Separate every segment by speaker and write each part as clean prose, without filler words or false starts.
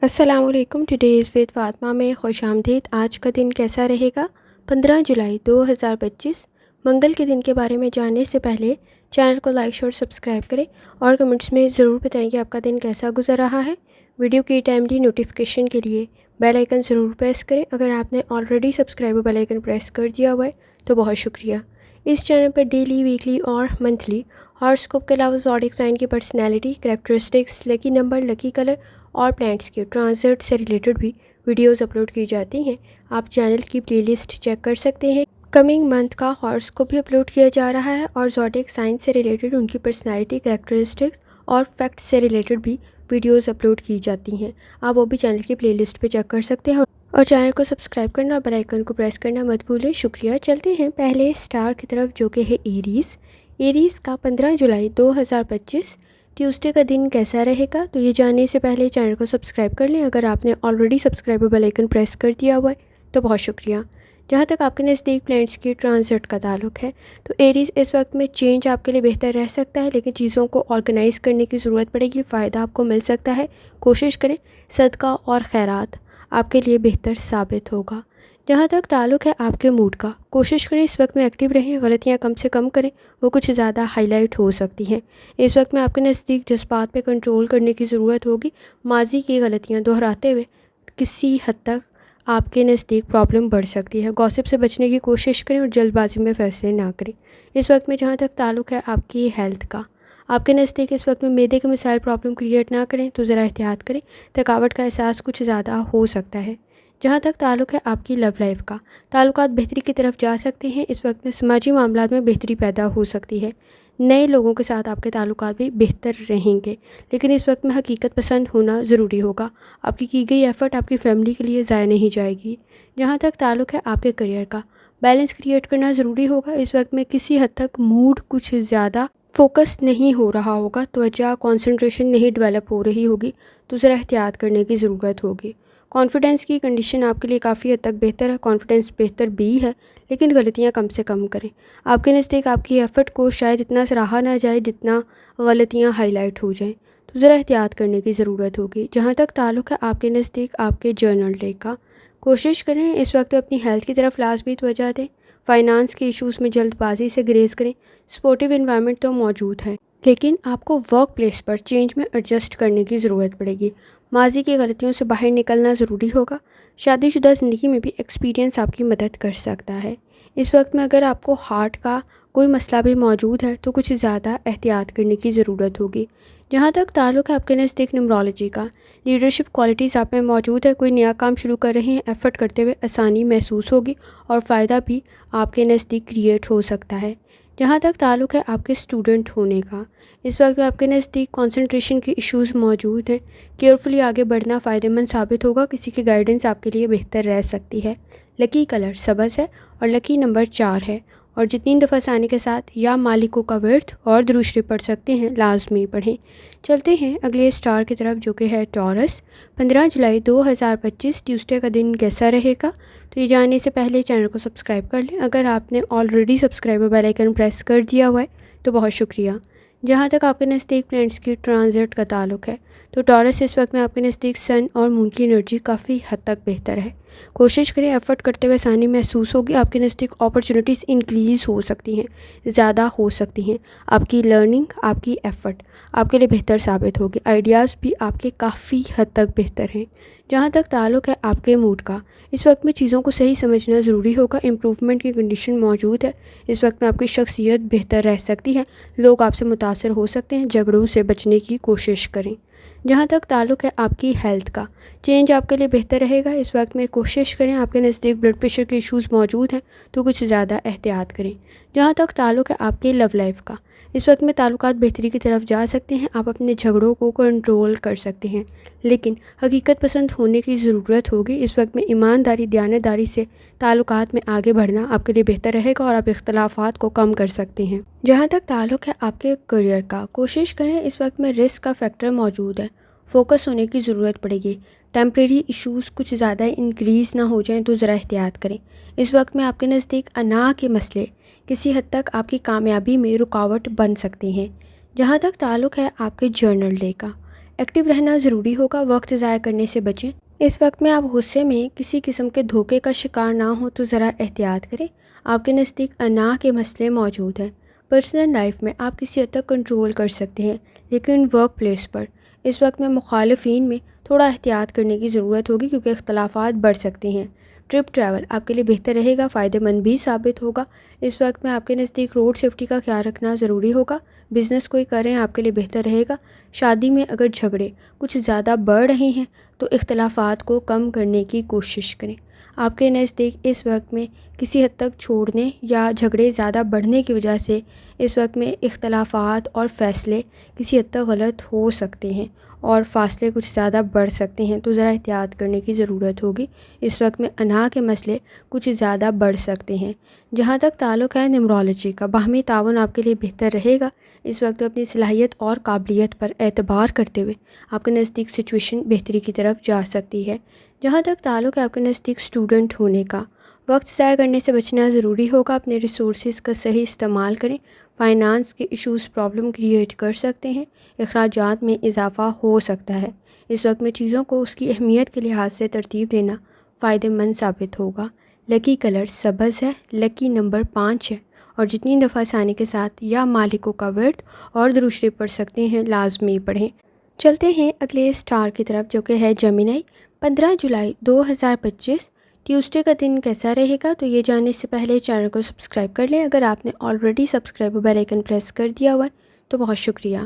Speaker 1: السلام علیکم. Today's with Fatima میں خوش آمدید. آج کا دن کیسا رہے گا؟ 15 جولائی 2025 منگل کے دن کے بارے میں جاننے سے پہلے چینل کو لائک شیئر سبسکرائب کریں اور کمنٹس میں ضرور بتائیں کہ آپ کا دن کیسا گزر رہا ہے. ویڈیو کی ٹائملی نوٹیفیکیشن کے لیے بیل آئیکن ضرور پریس کریں. اگر آپ نے already subscribe bell icon press کر دیا ہوا ہے تو بہت شکریہ. اس چینل پر ڈیلی، ویکلی اور منتھلی ہاراسکوپ کے علاوہ زوڈیک سائن کی personality, characteristics, lucky number, lucky colour اور پلانٹس کے ٹرانزٹ سے ریلیٹڈ بھی ویڈیوز اپلوڈ کی جاتی ہیں. آپ چینل کی پلے لسٹ چیک کر سکتے ہیں. کمنگ منتھ کا ہاراسکوپ بھی اپلوڈ کیا جا رہا ہے اور زوڈیک سائن سے ریلیٹڈ ان کی پرسنالٹی، کریکٹرسٹکس اور فیکٹس سے ریلیٹڈ بھی ویڈیوز اپلوڈ کی جاتی ہیں. آپ وہ بھی چینل کی پلے لسٹ پہ چیک کر سکتے ہیں اور چینل کو سبسکرائب کرنا اور بیل آئیکن کو پریس کرنا مت بھولیں. شکریہ. چلتے ہیں پہلے اسٹار کی طرف جو کہ ہے ایریز. ایریز کا 15 جولائی 2025 ٹیوزڈے کا دن کیسا رہے گا؟ تو یہ جاننے سے پہلے چینل کو سبسکرائب کر لیں. اگر آپ نے already subscribe bell icon press کر دیا ہوا ہے تو بہت شکریہ. جہاں تک آپ کے نزدیک پلانٹس کی ٹرانزٹ کا تعلق ہے تو ایریز اس وقت میں چینج آپ کے لیے بہتر رہ سکتا ہے، لیکن چیزوں کو آرگنائز کرنے کی ضرورت پڑے گی. فائدہ آپ کو مل سکتا ہے. کوشش کریں صدقہ اور خیرات آپ کے لیے بہتر ثابت ہوگا. جہاں تک تعلق ہے آپ کے موڈ کا، کوشش کریں اس وقت میں ایکٹیو رہیں، غلطیاں کم سے کم کریں، وہ کچھ زیادہ ہائی لائٹ ہو سکتی ہیں. اس وقت میں آپ کے نزدیک جذبات پہ کنٹرول کرنے کی ضرورت ہوگی. ماضی کی غلطیاں دہراتے ہوئے کسی حد تک آپ کے نزدیک پرابلم بڑھ سکتی ہے. گوسپ سے بچنے کی کوشش کریں اور جلد بازی میں فیصلے نہ کریں. اس وقت میں جہاں تک تعلق ہے آپ کی ہیلتھ کا، آپ کے نزدیک اس وقت میں معدے کے مسائل پرابلم کریٹ نہ کریں تو ذرا احتیاط کریں. تھکاوٹ کا احساس کچھ زیادہ ہو سکتا ہے. جہاں تک تعلق ہے آپ کی لو لائف کا، تعلقات بہتری کی طرف جا سکتے ہیں. اس وقت میں سماجی معاملات میں بہتری پیدا ہو سکتی ہے. نئے لوگوں کے ساتھ آپ کے تعلقات بھی بہتر رہیں گے، لیکن اس وقت میں حقیقت پسند ہونا ضروری ہوگا. آپ کی گئی ایفرٹ آپ کی فیملی کے لیے ضائع نہیں جائے گی. جہاں تک تعلق ہے آپ کے کریئر کا، بیلنس کریٹ کرنا ضروری ہوگا. اس وقت میں کسی حد تک موڈ کچھ زیادہ فوکس نہیں ہو رہا ہوگا، توجہ کانسنٹریشن نہیں ڈیولپ ہو رہی ہوگی، تو ذرا احتیاط کرنے کی ضرورت ہوگی. کانفیڈنس کی کنڈیشن آپ کے لیے کافی حد تک بہتر ہے. کانفیڈنس بہتر بھی ہے، لیکن غلطیاں کم سے کم کریں. آپ کے نزدیک آپ کی ایفرٹ کو شاید اتنا سراہا نہ جائے جتنا غلطیاں ہائی لائٹ ہو جائیں، تو ذرا احتیاط کرنے کی ضرورت ہوگی. جہاں تک تعلق ہے آپ کے نزدیک آپ کے جرنل ڈے کا، کوشش کریں اس وقت اپنی ہیلتھ کی طرف لازمی توجہ دیں. فائنانس کے ایشوز میں جلد بازی سے گریز کریں. سپورٹیو انوائرمنٹ تو موجود ہے، لیکن آپ کو ورک پلیس پر چینج میں ایڈجسٹ کرنے کی ضرورت پڑے گی. ماضی کی غلطیوں سے باہر نکلنا ضروری ہوگا. شادی شدہ زندگی میں بھی ایکسپیرینس آپ کی مدد کر سکتا ہے. اس وقت میں اگر آپ کو ہارٹ کا کوئی مسئلہ بھی موجود ہے تو کچھ زیادہ احتیاط کرنے کی ضرورت ہوگی. جہاں تک تعلق ہے آپ کے نزدیک نیورولوجی کا، لیڈرشپ کوالٹیز آپ میں موجود ہے. کوئی نیا کام شروع کر رہے ہیں، ایفرٹ کرتے ہوئے آسانی محسوس ہوگی اور فائدہ بھی آپ کے نزدیک کریٹ ہو سکتا ہے. جہاں تک تعلق ہے آپ کے اسٹوڈنٹ ہونے کا، اس وقت میں آپ کے نزدیک کنسنٹریشن کے ایشوز موجود ہیں. کیئرفلی آگے بڑھنا فائدہ مند ثابت ہوگا. کسی کی گائیڈنس آپ کے لیے بہتر رہ سکتی ہے. لکی کلر سبز ہے اور لکی نمبر 4 ہے. اور جتنی دفعہ آسانی کے ساتھ یا مالکوں کا ورتھ اور درود شریف پڑھ سکتے ہیں لازمی پڑھیں. چلتے ہیں اگلے اسٹار کی طرف جو کہ ہے ٹورس. 15 جولائی 2025 ٹیوزڈے کا دن کیسا رہے گا؟ تو یہ جاننے سے پہلے چینل کو سبسکرائب کر لیں. اگر آپ نے already subscribe bell icon press کر دیا ہوا ہے تو بہت شکریہ. جہاں تک آپ کے نزدیک پلانٹس کی ٹرانزٹ کا تعلق ہے تو ٹورس اس وقت میں آپ کے نزدیک سن اور مون کی انرجی کافی حد تک بہتر ہے. کوشش کریں ایفرٹ کرتے ہوئے آسانی محسوس ہوگی. آپ کے نزدیک اپرچونیٹیز انکریز ہو سکتی ہیں، زیادہ ہو سکتی ہیں. آپ کی لرننگ، آپ کی ایفرٹ آپ کے لیے بہتر ثابت ہوگی. آئیڈیاز بھی آپ کے کافی حد تک بہتر ہیں. جہاں تک تعلق ہے آپ کے موڈ کا، اس وقت میں چیزوں کو صحیح سمجھنا ضروری ہوگا. امپروومنٹ کی کنڈیشن موجود ہے. اس وقت میں آپ کی شخصیت بہتر رہ سکتی ہے. لوگ آپ سے متاثر ہو سکتے ہیں. جھگڑوں سے بچنے کی کوشش کریں. جہاں تک تعلق ہے آپ کی ہیلتھ کا، چینج آپ کے لیے بہتر رہے گا. اس وقت میں کوشش کریں، آپ کے نزدیک بلڈ پریشر کے ایشوز موجود ہیں تو کچھ زیادہ احتیاط کریں. جہاں تک تعلق ہے آپ کے لو لائف کا، اس وقت میں تعلقات بہتری کی طرف جا سکتے ہیں. آپ اپنے جھگڑوں کو کنٹرول کر سکتے ہیں، لیکن حقیقت پسند ہونے کی ضرورت ہوگی. اس وقت میں ایمانداری، دیانتداری سے تعلقات میں آگے بڑھنا آپ کے لیے بہتر رہے گا اور آپ اختلافات کو کم کر سکتے ہیں. جہاں تک تعلق ہے آپ کے کریئر کا، کوشش کریں اس وقت میں رسک کا فیکٹر موجود ہے. فوکس ہونے کی ضرورت پڑے گی. ٹیمپریری ایشوز کچھ زیادہ انکریز نہ ہو جائیں تو ذرا احتیاط کریں. اس وقت میں آپ کے نزدیک انا کے مسئلے کسی حد تک آپ کی کامیابی میں رکاوٹ بن سکتے ہیں. جہاں تک تعلق ہے آپ کے جرنل ڈے کا، ایکٹیو رہنا ضروری ہوگا، وقت ضائع کرنے سے بچیں۔ اس وقت میں آپ غصے میں کسی قسم کے دھوکے کا شکار نہ ہوں تو ذرا احتیاط کریں۔ آپ کے نزدیک انا کے مسئلے موجود ہیں۔ پرسنل لائف میں آپ کسی حد تک کنٹرول کر سکتے ہیں، لیکن ورک پلیس پر اس وقت میں مخالفین میں تھوڑا احتیاط کرنے کی ضرورت ہوگی، کیونکہ اختلافات بڑھ سکتے ہیں۔ ٹریول آپ کے لیے بہتر رہے گا، فائدہ مند بھی ثابت ہوگا۔ اس وقت میں آپ کے نزدیک روڈ سیفٹی کا خیال رکھنا ضروری ہوگا۔ بزنس کوئی کر رہے ہیں آپ کے لیے بہتر رہے گا۔ شادی میں اگر جھگڑے کچھ زیادہ بڑھ رہے ہیں تو اختلافات کو کم کرنے کی کوشش کریں۔ آپ کے نزدیک اس وقت میں کسی حد تک چھوڑنے یا جھگڑے زیادہ بڑھنے کی وجہ سے اس وقت میں اختلافات اور فیصلے کسی حد تک غلط ہو سکتے ہیں اور فاصلے کچھ زیادہ بڑھ سکتے ہیں، تو ذرا احتیاط کرنے کی ضرورت ہوگی۔ اس وقت میں انا کے مسئلے کچھ زیادہ بڑھ سکتے ہیں۔ جہاں تک تعلق ہے نیمرولوجی کا، باہمی تعاون آپ کے لیے بہتر رہے گا۔ اس وقت اپنی صلاحیت اور قابلیت پر اعتبار کرتے ہوئے آپ کے نزدیک سچویشن بہتری کی طرف جا سکتی ہے۔ جہاں تک تعلق ہے آپ کے نزدیک اسٹوڈنٹ ہونے کا، وقت ضائع کرنے سے بچنا ضروری ہوگا۔ اپنے ریسورسز کا صحیح استعمال کریں۔ فائنانس کے ایشوز پرابلم کریٹ کر سکتے ہیں، اخراجات میں اضافہ ہو سکتا ہے۔ اس وقت میں چیزوں کو اس کی اہمیت کے لحاظ سے ترتیب دینا فائدہ مند ثابت ہوگا۔ لکی کلر سبز ہے، لکی نمبر 5 ہے، اور جتنی دفعہ آسانی کے ساتھ یا مالکوں کا ورد اور درود شریف پڑھ سکتے ہیں لازمی پڑھیں۔ چلتے ہیں اگلے اسٹار کی طرف جو کہ ہے جیمنائی۔ 15 جولائی 2025 ٹیوزڈے کا دن کیسا رہے گا؟ تو یہ جاننے سے پہلے چینل کو سبسکرائب کر لیں۔ اگر آپ نے already subscribe bell icon press کر دیا ہوا ہے تو بہت شکریہ۔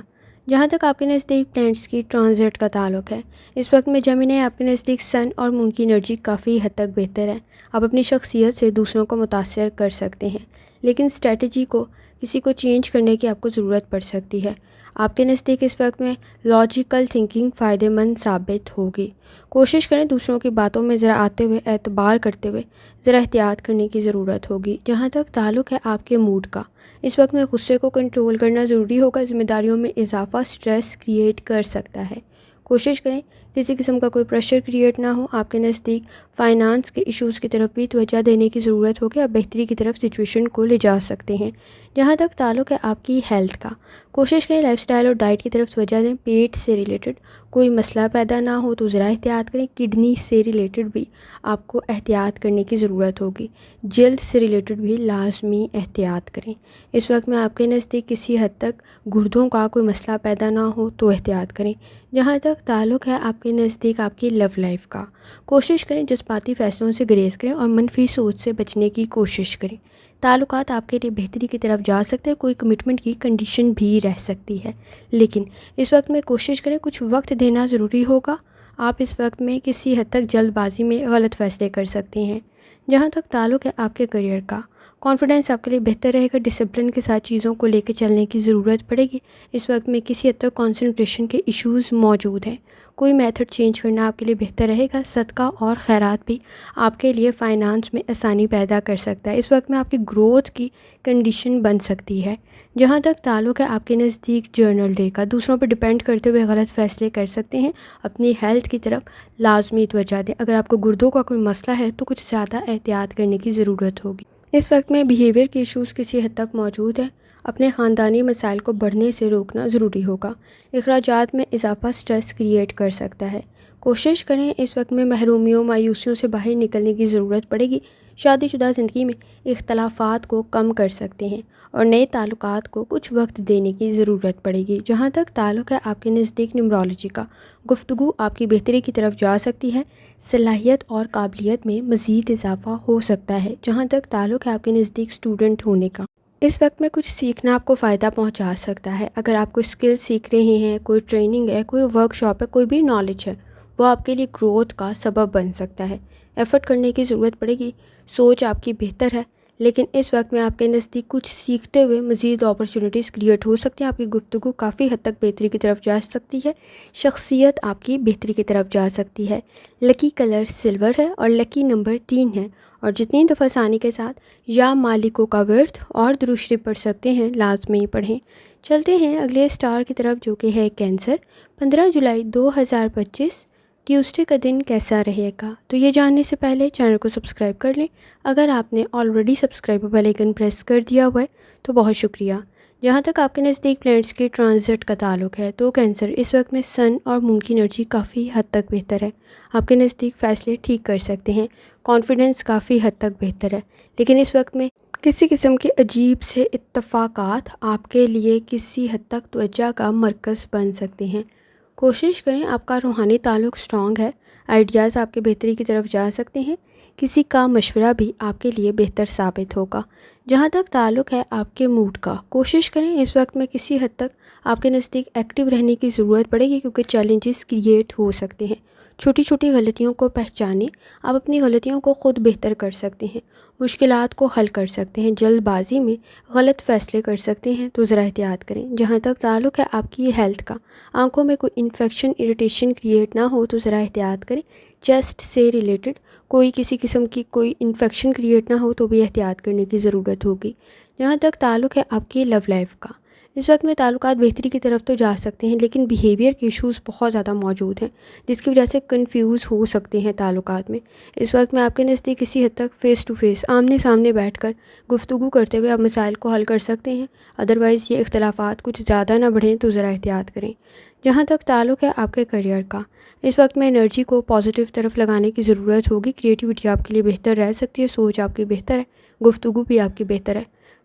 Speaker 1: جہاں تک آپ کے نزدیک پلینٹس کی ٹرانزٹ کا تعلق ہے، اس وقت میں جیمنائی آپ کے نزدیک سن اور مون کی انرجی کافی حد تک بہتر ہے۔ آپ اپنی شخصیت سے دوسروں کو متاثر کر سکتے ہیں، لیکن اسٹریٹجی کو کسی کو چینج کرنے کی آپ کو ضرورت پڑ سکتی ہے۔ آپ کے نزدیک اس وقت میں لاجیکل تھنکنگ فائدہ مند ثابت ہوگی۔ کوشش کریں دوسروں کی باتوں میں ذرا آتے ہوئے اعتبار کرتے ہوئے ذرا احتیاط کرنے کی ضرورت ہوگی۔ جہاں تک تعلق ہے آپ کے موڈ کا، اس وقت میں غصے کو کنٹرول کرنا ضروری ہوگا۔ ذمہ داریوں میں اضافہ اسٹریس کریٹ کر سکتا ہے۔ کوشش کریں کسی قسم کا کوئی پریشر کریٹ نہ ہو۔ آپ کے نزدیک فائنانس کے ایشوز کی طرف بھی توجہ دینے کی ضرورت ہوگی۔ آپ بہتری کی طرف سچویشن کو لے جا سکتے ہیں۔ جہاں تک تعلق ہے آپ کی ہیلتھ کا، کوشش کریں لائف سٹائل اور ڈائٹ کی طرف توجہ دیں۔ پیٹ سے ریلیٹڈ کوئی مسئلہ پیدا نہ ہو تو ذرا احتیاط کریں۔ کڈنی سے ریلیٹڈ بھی آپ کو احتیاط کرنے کی ضرورت ہوگی۔ جلد سے ریلیٹڈ بھی لازمی احتیاط کریں۔ اس وقت میں آپ کے نزدیک کسی حد تک گردوں کا کوئی مسئلہ پیدا نہ ہو تو احتیاط کریں۔ جہاں تک تعلق ہے آپ کے نزدیک آپ کی لو لائف کا، کوشش کریں جذباتی فیصلوں سے گریز کریں اور منفی سوچ سے بچنے کی کوشش کریں۔ تعلقات آپ کے لیے بہتری کی طرف جا سکتے ہیں، کوئی کمٹمنٹ کی کنڈیشن بھی رہ سکتی ہے، لیکن اس وقت میں کوشش کریں کچھ وقت دینا ضروری ہوگا۔ آپ اس وقت میں کسی حد تک جلد بازی میں غلط فیصلے کر سکتے ہیں۔ جہاں تک تعلق ہے آپ کے کریئر کا، کانفیڈنس آپ کے لیے بہتر رہے گا۔ ڈسپلن کے ساتھ چیزوں کو لے کے چلنے کی ضرورت پڑے گی۔ اس وقت میں کسی حد تک کنسنٹریشن کے ایشوز موجود ہیں، کوئی میتھڈ چینج کرنا آپ کے لیے بہتر رہے گا۔ صدقہ اور خیرات بھی آپ کے لیے فائنانس میں آسانی پیدا کر سکتا ہے۔ اس وقت میں آپ کی گروتھ کی کنڈیشن بن سکتی ہے۔ جہاں تک تعلق ہے آپ کے نزدیک جرنل ڈے کا، دوسروں پر ڈیپینڈ کرتے ہوئے غلط فیصلے کر سکتے ہیں۔ اپنی ہیلتھ کی طرف لازمی توجہ دیں۔ اگر آپ کو گردوں کا کوئی مسئلہ ہے تو کچھ زیادہ احتیاط کرنے کی ضرورت ہوگی۔ اس وقت میں بیہیویئر کے ایشوز کسی حد تک موجود ہیں۔ اپنے خاندانی مسائل کو بڑھنے سے روکنا ضروری ہوگا۔ اخراجات میں اضافہ اسٹریس کریٹ کر سکتا ہے۔ کوشش کریں اس وقت میں محرومیوں مایوسیوں سے باہر نکلنے کی ضرورت پڑے گی۔ شادی شدہ زندگی میں اختلافات کو کم کر سکتے ہیں اور نئے تعلقات کو کچھ وقت دینے کی ضرورت پڑے گی۔ جہاں تک تعلق ہے آپ کے نزدیک نیمرولوجی کا، گفتگو آپ کی بہتری کی طرف جا سکتی ہے۔ صلاحیت اور قابلیت میں مزید اضافہ ہو سکتا ہے۔ جہاں تک تعلق ہے آپ کے نزدیک اسٹوڈنٹ ہونے کا، اس وقت میں کچھ سیکھنا آپ کو فائدہ پہنچا سکتا ہے۔ اگر آپ کوئی اسکل سیکھ رہے ہیں، کوئی ٹریننگ ہے، کوئی ورک شاپ ہے، کوئی بھی نالج ہے، وہ آپ کے لیے گروتھ کا سبب بن سکتا ہے۔ ایفرٹ کرنے کی ضرورت پڑے گی۔ سوچ آپ کی بہتر ہے، لیکن اس وقت میں آپ کے نزدیک کچھ سیکھتے ہوئے مزید اپرچونیٹیز کریٹ ہو سکتی ہیں۔ آپ کی گفتگو کافی حد تک بہتری کی طرف جا سکتی ہے۔ شخصیت آپ کی بہتری کی طرف جا سکتی ہے۔ لکی کلر سلور ہے اور لکی نمبر 3 ہے، اور جتنی دفعہ آسانی کے ساتھ یا مالکوں کا ورد اور درود شریف پڑھ سکتے ہیں لازمی پڑھیں۔ چلتے ہیں اگلے اسٹار کی طرف جو کہ ہے کینسر۔ 15 جولائی 2025 ٹیوزڈے کا دن کیسا رہے گا؟ تو یہ جاننے سے پہلے چینل کو سبسکرائب کر لیں۔ اگر آپ نے already subscribe bell icon press کر دیا ہوا ہے تو بہت شکریہ۔ جہاں تک آپ کے نزدیک پلانٹس کے ٹرانزٹ کا تعلق ہے تو کینسر، اس وقت میں سن اور مون کی انرجی کافی حد تک بہتر ہے۔ آپ کے نزدیک فیصلے ٹھیک کر سکتے ہیں، کانفیڈنس کافی حد تک بہتر ہے، لیکن اس وقت میں کسی قسم کے عجیب سے اتفاقات آپ کے لیے کسی حد تک توجہ کا مرکز بن سکتے ہیں۔ کوشش کریں، آپ کا روحانی تعلق سٹرانگ ہے، آئیڈیاز آپ کے بہتری کی طرف جا سکتے ہیں، کسی کا مشورہ بھی آپ کے لیے بہتر ثابت ہوگا۔ جہاں تک تعلق ہے آپ کے موڈ کا، کوشش کریں اس وقت میں کسی حد تک آپ کے نزدیک ایکٹیو رہنے کی ضرورت پڑے گی، کیونکہ چیلنجز کریٹ ہو سکتے ہیں۔ چھوٹی چھوٹی غلطیوں کو پہچانیں، آپ اپنی غلطیوں کو خود بہتر کر سکتے ہیں، مشکلات کو حل کر سکتے ہیں، جلد بازی میں غلط فیصلے کر سکتے ہیں، تو ذرا احتیاط کریں۔ جہاں تک تعلق ہے آپ کی ہیلتھ کا، آنکھوں میں کوئی انفیکشن اریٹیشن کریٹ نہ ہو تو ذرا احتیاط کریں۔ چیسٹ سے ریلیٹڈ کوئی کسی قسم کی کوئی انفیکشن کریٹ نہ ہو تو بھی احتیاط کرنے کی ضرورت ہوگی۔ جہاں تک تعلق ہے آپ کی لو لائف کا، اس وقت میں تعلقات بہتری کی طرف تو جا سکتے ہیں، لیکن بیہیویئر کے ایشوز بہت زیادہ موجود ہیں، جس کی وجہ سے کنفیوز ہو سکتے ہیں تعلقات میں۔ اس وقت میں آپ کے نزدیک کسی حد تک فیس ٹو فیس، آمنے سامنے بیٹھ کر گفتگو کرتے ہوئے آپ مسائل کو حل کر سکتے ہیں، ادروائز یہ اختلافات کچھ زیادہ نہ بڑھیں تو ذرا احتیاط کریں۔ جہاں تک تعلق ہے آپ کے کریئر کا، اس وقت میں انرجی کو پازیٹیو طرف لگانے کی ضرورت ہوگی، کریٹیوٹی آپ کے لیے بہتر رہ سکتی ہے، سوچ آپ کی بہتر ہے، گفتگو بھی آپ کی بہتر ہے۔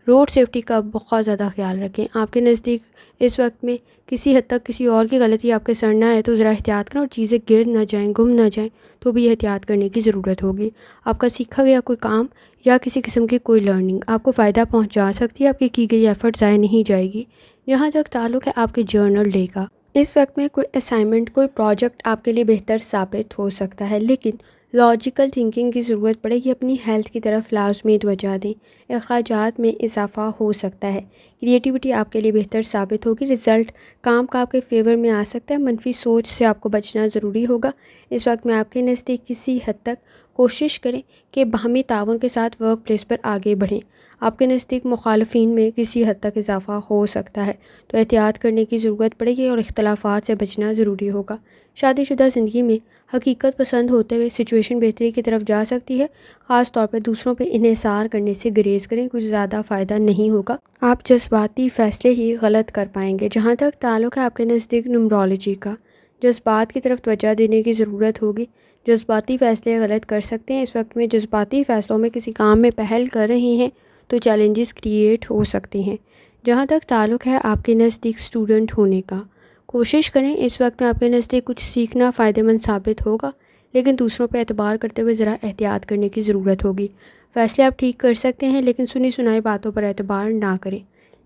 Speaker 1: روڈ سیفٹی کا بہت زیادہ خیال رکھیں، آپ کے نزدیک اس وقت میں کسی حد تک کسی اور کی غلطی آپ کے سر نہ ہے تو ذرا احتیاط کریں، اور چیزیں گر نہ جائیں، گم نہ جائیں تو بھی احتیاط کرنے کی ضرورت ہوگی۔ آپ کا سیکھا گیا کوئی کام یا کسی قسم کی کوئی لرننگ آپ کو فائدہ پہنچا سکتی ہے، آپ کی گئی ایفرٹ ضائع نہیں جائے گی۔ جہاں تک تعلق ہے آپ کے جرنل ڈے کا، اس وقت میں کوئی اسائنمنٹ، کوئی پروجیکٹ آپ کے لیے بہتر ثابت ہو سکتا ہے، لیکن لاجیکل تھنکنگ کی ضرورت پڑے گی، اپنی ہیلتھ کی طرف لازمی توجہ دیں، اخراجات میں اضافہ ہو سکتا ہے، کریٹیوٹی آپ کے لیے بہتر ثابت ہوگی، رزلٹ کام کا آپ کے فیور میں آ سکتا ہے، منفی سوچ سے آپ کو بچنا ضروری ہوگا۔ اس وقت میں آپ کے نزدیک کسی حد تک کوشش کریں کہ باہمی تعاون کے ساتھ ورک پلیس پر آگے بڑھیں، آپ کے نزدیک مخالفین میں کسی حد تک اضافہ ہو سکتا ہے، تو احتیاط کرنے کی ضرورت پڑے گی اور اختلافات سے بچنا ضروری ہوگا۔ شادی شدہ زندگی میں حقیقت پسند ہوتے ہوئے سچویشن بہتری کی طرف جا سکتی ہے، خاص طور پہ دوسروں پہ انحصار کرنے سے گریز کریں، کچھ زیادہ فائدہ نہیں ہوگا، آپ جذباتی فیصلے ہی غلط کر پائیں گے۔ جہاں تک تعلق ہے آپ کے نزدیک نمرولوجی کا، جذبات کی طرف توجہ دینے کی ضرورت ہوگی، جذباتی فیصلے غلط کر سکتے ہیں۔ اس وقت میں جذباتی فیصلوں میں کسی کام میں پہل کر رہے ہیں تو چیلنجز کریٹ ہو سکتے ہیں۔ جہاں تک تعلق ہے آپ کے نزدیک اسٹوڈنٹ ہونے کا، کوشش کریں اس وقت میں آپ کے نزدیک کچھ سیکھنا فائدہ مند ثابت ہوگا، لیکن دوسروں پہ اعتبار کرتے ہوئے ذرا احتیاط کرنے کی ضرورت ہوگی۔ فیصلے آپ ٹھیک کر سکتے ہیں، لیکن سنی سنائی باتوں پر اعتبار نہ کریں۔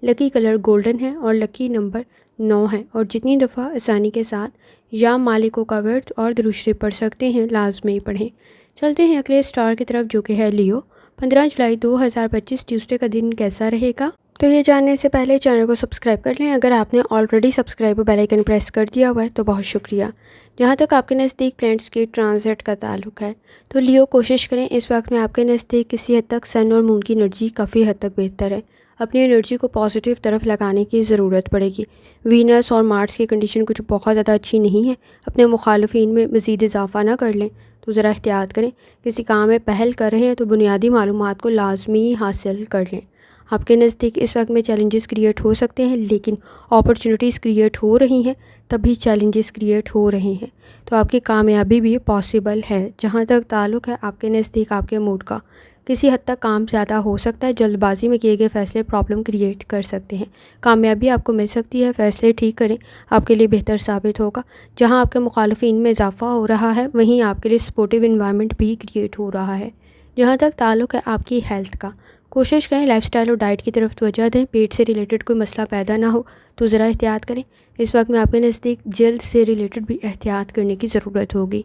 Speaker 1: لکی کلر گولڈن ہے اور لکی نمبر 9 ہے، اور جتنی دفعہ آسانی کے ساتھ یا مالکوں کا ورد اور درود شریف پڑھ سکتے ہیں لازمی پڑھیں۔ چلتے ہیں اگلے اسٹار کی طرف جو کہ ہے لیو۔ 15 جولائی 2025 ٹیوزڈے کا دن کیسا رہے گا؟ تو یہ جاننے سے پہلے چینل کو سبسکرائب کر لیں، اگر آپ نے already subscribe bell icon press کر دیا ہوا ہے تو بہت شکریہ۔ جہاں تک آپ کے نزدیک پلانٹس کے ٹرانزٹ کا تعلق ہے تو لیو، کوشش کریں اس وقت میں آپ کے نزدیک کسی حد تک سن اور مون کی انرجی کافی حد تک بہتر ہے، اپنی انرجی کو پازیٹیو طرف لگانے کی ضرورت پڑے گی۔ وینس اور مارس کی کنڈیشن کچھ بہت زیادہ اچھی نہیں ہے، اپنے مخالفین میں مزید اضافہ نہ کر لیں تو ذرا احتیاط کریں۔ کسی کام میں پہل کر رہے ہیں تو بنیادی معلومات کو لازمی حاصل کر لیں۔ آپ کے نزدیک اس وقت میں چیلنجز کریٹ ہو سکتے ہیں، لیکن اپرچونٹیز کریٹ ہو رہی ہیں، تبھی چیلنجز کریٹ ہو رہے ہیں، تو آپ کی کامیابی بھی پاسبل ہے۔ جہاں تک تعلق ہے آپ کے نزدیک آپ کے موڈ کا، کسی حد تک کام زیادہ ہو سکتا ہے، جلد بازی میں کیے گئے فیصلے پرابلم کریٹ کر سکتے ہیں، کامیابی آپ کو مل سکتی ہے، فیصلے ٹھیک کریں، آپ کے لیے بہتر ثابت ہوگا۔ جہاں آپ کے مخالفین میں اضافہ ہو رہا ہے، وہیں آپ کے لیے سپورٹیو انوائرمنٹ بھی کریٹ ہو رہا ہے۔ جہاں تک تعلق ہے آپ کی ہیلتھ کا، کوشش کریں لائف سٹائل اور ڈائٹ کی طرف توجہ دیں، پیٹ سے ریلیٹڈ کوئی مسئلہ پیدا نہ ہو تو ذرا احتیاط کریں۔ اس وقت میں آپ کے نزدیک جلد سے ریلیٹڈ بھی احتیاط کرنے کی ضرورت ہوگی۔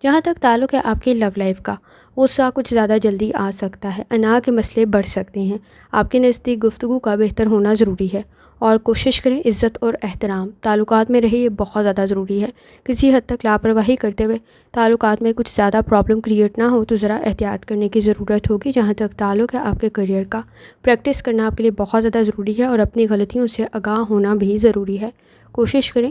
Speaker 1: جہاں تک تعلق ہے آپ کے لو لائف کا، غصہ کچھ زیادہ جلدی آ سکتا ہے، انا کے مسئلے بڑھ سکتے ہیں، آپ کے نزدیک گفتگو کا بہتر ہونا ضروری ہے، اور کوشش کریں عزت اور احترام تعلقات میں رہے، یہ بہت زیادہ ضروری ہے۔ کسی حد تک لاپرواہی کرتے ہوئے تعلقات میں کچھ زیادہ پرابلم کریٹ نہ ہو تو ذرا احتیاط کرنے کی ضرورت ہوگی۔ جہاں تک تعلق ہے آپ کے کریئر کا، پریکٹس کرنا آپ کے لیے بہت زیادہ ضروری ہے، اور اپنی غلطیوں سے آگاہ ہونا بھی ضروری ہے۔ کوشش کریں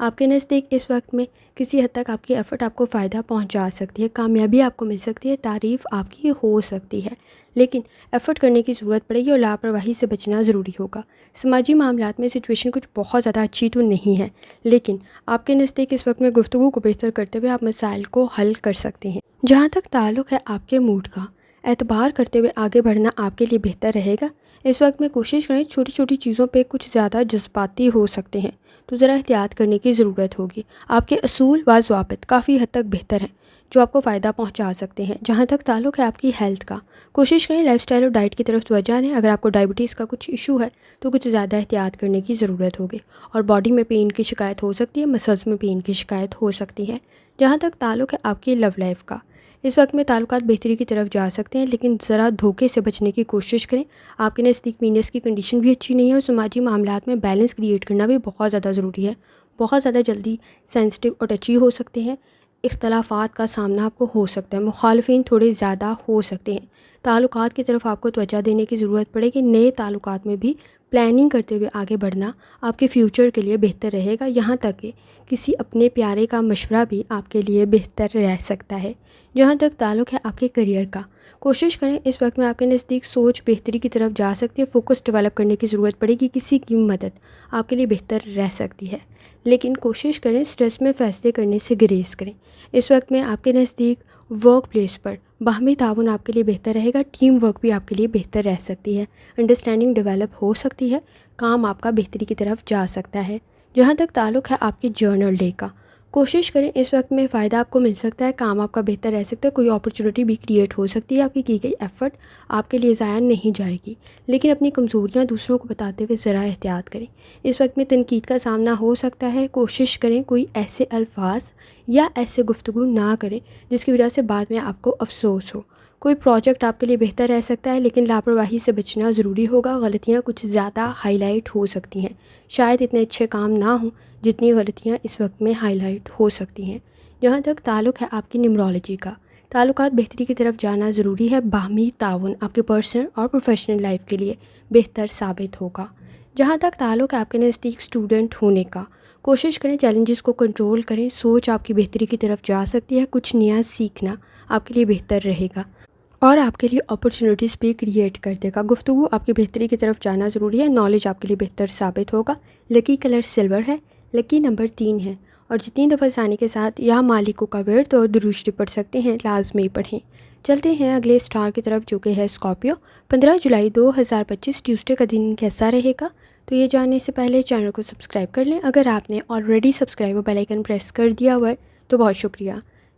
Speaker 1: آپ کے نزدیک اس وقت میں کسی حد تک آپ کی ایفرٹ آپ کو فائدہ پہنچا سکتی ہے، کامیابی آپ کو مل سکتی ہے، تعریف آپ کی ہو سکتی ہے، لیکن ایفرٹ کرنے کی ضرورت پڑے گی اور لاپرواہی سے بچنا ضروری ہوگا۔ سماجی معاملات میں سچویشن کچھ بہت زیادہ اچھی تو نہیں ہے، لیکن آپ کے نزدیک اس وقت میں گفتگو کو بہتر کرتے ہوئے آپ مسائل کو حل کر سکتے ہیں۔ جہاں تک تعلق ہے آپ کے موڈ کا، اعتبار کرتے ہوئے آگے بڑھنا آپ کے لیے بہتر رہے گا۔ اس وقت میں کوشش کریں، چھوٹی چھوٹی چیزوں پہ کچھ زیادہ جذباتی ہو سکتے ہیں تو ذرا احتیاط کرنے کی ضرورت ہوگی۔ آپ کے اصول و ضوابط کافی حد تک بہتر ہیں جو آپ کو فائدہ پہنچا سکتے ہیں۔ جہاں تک تعلق ہے آپ کی ہیلتھ کا، کوشش کریں لائف سٹائل اور ڈائٹ کی طرف توجہ دیں۔ اگر آپ کو ڈائبٹیز کا کچھ ایشو ہے تو کچھ زیادہ احتیاط کرنے کی ضرورت ہوگی، اور باڈی میں پین کی شکایت ہو سکتی ہے، مسلز میں پین کی شکایت ہو سکتی ہے۔ جہاں تک تعلق ہے آپ کی لو لائف کا، اس وقت میں تعلقات بہتری کی طرف جا سکتے ہیں، لیکن ذرا دھوکے سے بچنے کی کوشش کریں۔ آپ کے نزدیک وینس کی کنڈیشن بھی اچھی نہیں ہے، اور سماجی معاملات میں بیلنس کریٹ کرنا بھی بہت زیادہ ضروری ہے۔ بہت زیادہ جلدی سینسٹیو اور ٹچی ہو سکتے ہیں، اختلافات کا سامنا آپ کو ہو سکتا ہے، مخالفین تھوڑے زیادہ ہو سکتے ہیں۔ تعلقات کی طرف آپ کو توجہ دینے کی ضرورت پڑے گی۔ نئے تعلقات میں بھی پلاننگ کرتے ہوئے آگے بڑھنا آپ کے فیوچر کے لیے بہتر رہے گا، یہاں تک کہ کسی اپنے پیارے کا مشورہ بھی آپ کے لیے بہتر رہ سکتا ہے۔ جہاں تک تعلق ہے آپ کے کریئر کا، کوشش کریں اس وقت میں آپ کے نزدیک سوچ بہتری کی طرف جا سکتی ہے، فوکس ڈیولپ کرنے کی ضرورت پڑے گی، کسی کی مدد آپ کے لیے بہتر رہ سکتی ہے، لیکن کوشش کریں اسٹریس میں فیصلے کرنے سے گریز کریں۔ اس وقت میں آپ کے نزدیک ورک پلیس پر باہمی تعاون آپ کے لیے بہتر رہے گا، ٹیم ورک بھی آپ کے لیے بہتر رہ سکتی ہے، انڈرسٹینڈنگ ڈیولپ ہو سکتی ہے، کام آپ کا بہتری کی طرف جا سکتا ہے۔ جہاں تک تعلق ہے آپ کے جرنل ڈے کا، کوشش کریں اس وقت میں فائدہ آپ کو مل سکتا ہے، کام آپ کا بہتر رہ سکتا ہے، کوئی اپرچونٹی بھی کریٹ ہو سکتی ہے، آپ کی گئی ایفرٹ آپ کے لیے ضائع نہیں جائے گی، لیکن اپنی کمزوریاں دوسروں کو بتاتے ہوئے ذرا احتیاط کریں۔ اس وقت میں تنقید کا سامنا ہو سکتا ہے، کوشش کریں کوئی ایسے الفاظ یا ایسے گفتگو نہ کریں جس کی وجہ سے بعد میں آپ کو افسوس ہو۔ کوئی پروجیکٹ آپ کے لیے بہتر رہ سکتا ہے، لیکن لاپرواہی سے بچنا ضروری ہوگا، غلطیاں کچھ زیادہ ہائی لائٹ ہو سکتی ہیں، شاید اتنے اچھے کام نہ ہوں جتنی غلطیاں اس وقت میں ہائی لائٹ ہو سکتی ہیں۔ جہاں تک تعلق ہے آپ کی نیمرولوجی کا، تعلقات بہتری کی طرف جانا ضروری ہے، باہمی تعاون آپ کے پرسنل اور پروفیشنل لائف کے لیے بہتر ثابت ہوگا۔ جہاں تک تعلق ہے آپ کے نزدیک اسٹوڈنٹ ہونے کا، کوشش کریں چیلنجز کو کنٹرول کریں، سوچ آپ کی بہتری کی طرف جا سکتی ہے، کچھ نیا سیکھنا آپ کے لیے بہتر رہے گا اور آپ کے لیے اپرچونٹیز بھی کریٹ کر دے گا۔ گفتگو آپ کی بہتری کی طرف جانا ضروری ہے، نالج آپ کے لیے بہتر ثابت ہوگا۔ لکی کلر سلور ہے، لکی نمبر 3 ہے، اور جتنی دفعہ ثانی کے ساتھ یا مالکوں کا ورد اور درود شریف پڑھ سکتے ہیں لازمی پڑھیں۔ چلتے ہیں اگلے اسٹار کی طرف جو کہ ہے اسکارپیو۔ 15 جولائی 2025 ٹیوزڈے کا دن کیسا رہے گا؟ تو یہ جاننے سے پہلے چینل کو سبسکرائب کر لیں، اگر آپ نے آلریڈی سبسکرائب اور بیل آئیکن پریس کر دیا ہوا ہے تو بہت شکریہ۔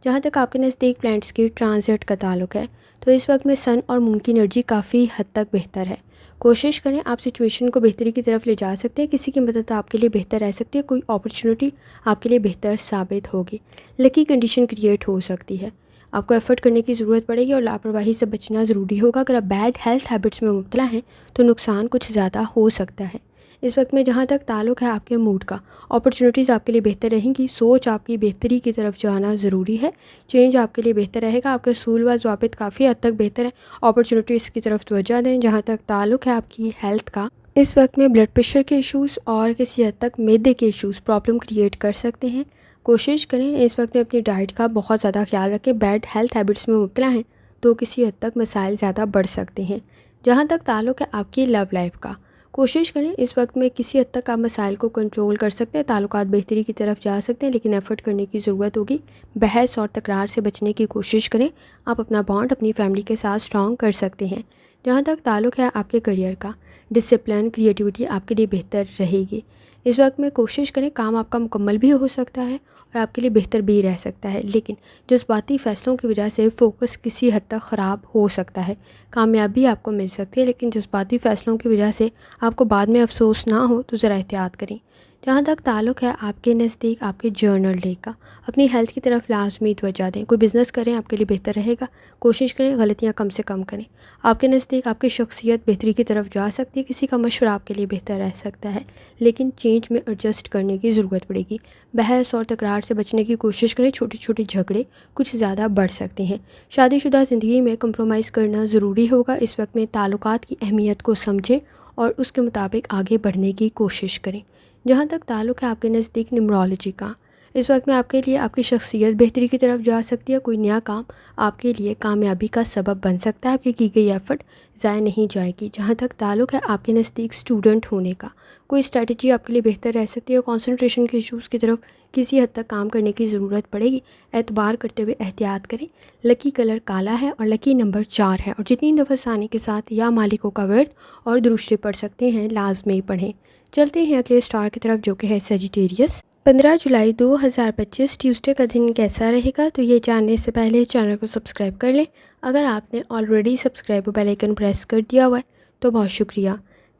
Speaker 1: جہاں تک آپ کے نزدیک پلانٹس کی ٹرانزٹ کا تعلق ہے تو اس وقت میں سن اور مون کی انرجی کافی حد تک بہتر ہے، کوشش کریں آپ سچویشن کو بہتری کی طرف لے جا سکتے ہیں، کسی کی مدد آپ کے لیے بہتر رہ سکتی ہے، کوئی اپرچونٹی آپ کے لیے بہتر ثابت ہوگی، لکی کنڈیشن کریٹ ہو سکتی ہے، آپ کو ایفرٹ کرنے کی ضرورت پڑے گی اور لاپرواہی سے بچنا ضروری ہوگا۔ اگر آپ بیڈ ہیلتھ ہیبٹس میں مبتلا ہیں تو نقصان کچھ زیادہ ہو سکتا ہے۔ اس وقت میں جہاں تک تعلق ہے آپ کے موڈ کا، اپرچونٹیز آپ کے لیے بہتر رہیں گی، سوچ آپ کی بہتری کی طرف جانا ضروری ہے، چینج آپ کے لیے بہتر رہے گا، آپ کے اصول و ضوابط کافی حد تک بہتر ہیں، اپرچونٹیز کی طرف توجہ دیں۔ جہاں تک تعلق ہے آپ کی ہیلتھ کا، اس وقت میں بلڈ پریشر کے ایشوز اور کسی حد تک معدے کے ایشوز پرابلم کریٹ کر سکتے ہیں، کوشش کریں اس وقت میں اپنی ڈائٹ کا بہت زیادہ خیال رکھیں، بیڈ ہیلتھ ہیبٹس میں مبتلا ہیں تو کسی حد تک مسائل زیادہ بڑھ سکتے ہیں۔ جہاں تک تعلق ہے آپ کی لو لائف کا، کوشش کریں اس وقت میں کسی حد تک آپ مسائل کو کنٹرول کر سکتے ہیں، تعلقات بہتری کی طرف جا سکتے ہیں، لیکن ایفرٹ کرنے کی ضرورت ہوگی، بحث اور تکرار سے بچنے کی کوشش کریں، آپ اپنا بانڈ اپنی فیملی کے ساتھ اسٹرانگ کر سکتے ہیں۔ جہاں تک تعلق ہے آپ کے کریئر کا، ڈسپلن کریٹیوٹی آپ کے لیے بہتر رہے گی، اس وقت میں کوشش کریں کام آپ کا مکمل بھی ہو سکتا ہے اور آپ کے لیے بہتر بھی رہ سکتا ہے، لیکن جذباتی فیصلوں کی وجہ سے فوکس کسی حد تک خراب ہو سکتا ہے، کامیابی آپ کو مل سکتی ہے لیکن جذباتی فیصلوں کی وجہ سے آپ کو بعد میں افسوس نہ ہو تو ذرا احتیاط کریں۔ جہاں تک تعلق ہے آپ کے نزدیک آپ کے جرنل ڈے کا، اپنی ہیلتھ کی طرف لازمی توجہ دیں، کوئی بزنس کریں آپ کے لیے بہتر رہے گا، کوشش کریں غلطیاں کم سے کم کریں، آپ کے نزدیک آپ کی شخصیت بہتری کی طرف جا سکتی ہے، کسی کا مشورہ آپ کے لیے بہتر رہ سکتا ہے، لیکن چینج میں ایڈجسٹ کرنے کی ضرورت پڑے گی، بحث اور تکرار سے بچنے کی کوشش کریں، چھوٹی چھوٹی جھگڑے کچھ زیادہ بڑھ سکتے ہیں، شادی شدہ زندگی میں کمپرومائز کرنا ضروری ہوگا، اس وقت میں تعلقات کی اہمیت کو سمجھیں اور اس کے مطابق آگے بڑھنے کی کوشش کریں۔ جہاں تک تعلق ہے آپ کے نزدیک نیومرولوجی کا، اس وقت میں آپ کے لیے آپ کی شخصیت بہتری کی طرف جا سکتی ہے۔ کوئی نیا کام آپ کے لیے کامیابی کا سبب بن سکتا ہے، آپ کی گئی ایفرٹ ضائع نہیں جائے گی۔ جہاں تک تعلق ہے آپ کے نزدیک اسٹوڈنٹ ہونے کا، کوئی اسٹریٹجی آپ کے لیے بہتر رہ سکتی ہے۔ کنسنٹریشن کے ایشوز کی طرف کسی حد تک کام کرنے کی ضرورت پڑے گی، اعتبار کرتے ہوئے احتیاط کریں۔ لکی کلر کالا ہے اور لکی نمبر 4 ہے، اور جتنی دفعہ ثانی کے ساتھ یا مالکوں کا ورد اور درشتے پڑھ سکتے ہیں لازمی پڑھیں۔ چلتے ہیں اگلے اسٹار کی طرف جو کہ ہے سیجیٹیریس۔ 15 جولائی 2025 ٹیوزڈے کا دن کیسا رہے گا، تو یہ جاننے سے پہلے چینل کو سبسکرائب کر لیں۔ اگر آپ نے already subscribe bell icon press کر دیا ہوا ہے تو بہت شکریہ۔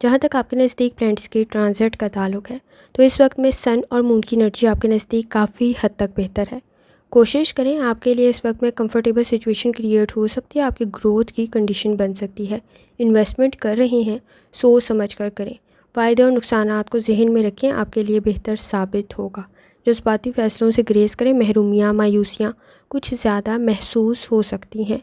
Speaker 1: جہاں تک آپ کے نزدیک پلینٹس کے ٹرانزٹ کا تعلق ہے، تو اس وقت میں سن اور مون کی انرجی آپ کے نزدیک کافی حد تک بہتر ہے۔ کوشش کریں، آپ کے لیے اس وقت میں کمفرٹیبل سچویشن کریٹ ہو سکتی ہے، آپ کی گروتھ کی کنڈیشن بن سکتی ہے۔ انویسٹمنٹ کر رہے ہیں سوچ سمجھ کر کریں، فائدے اور نقصانات کو ذہن میں رکھیں، آپ کے لیے بہتر ثابت ہوگا۔ جذباتی فیصلوں سے گریز کریں، محرومیاں مایوسیاں کچھ زیادہ محسوس ہو سکتی ہیں۔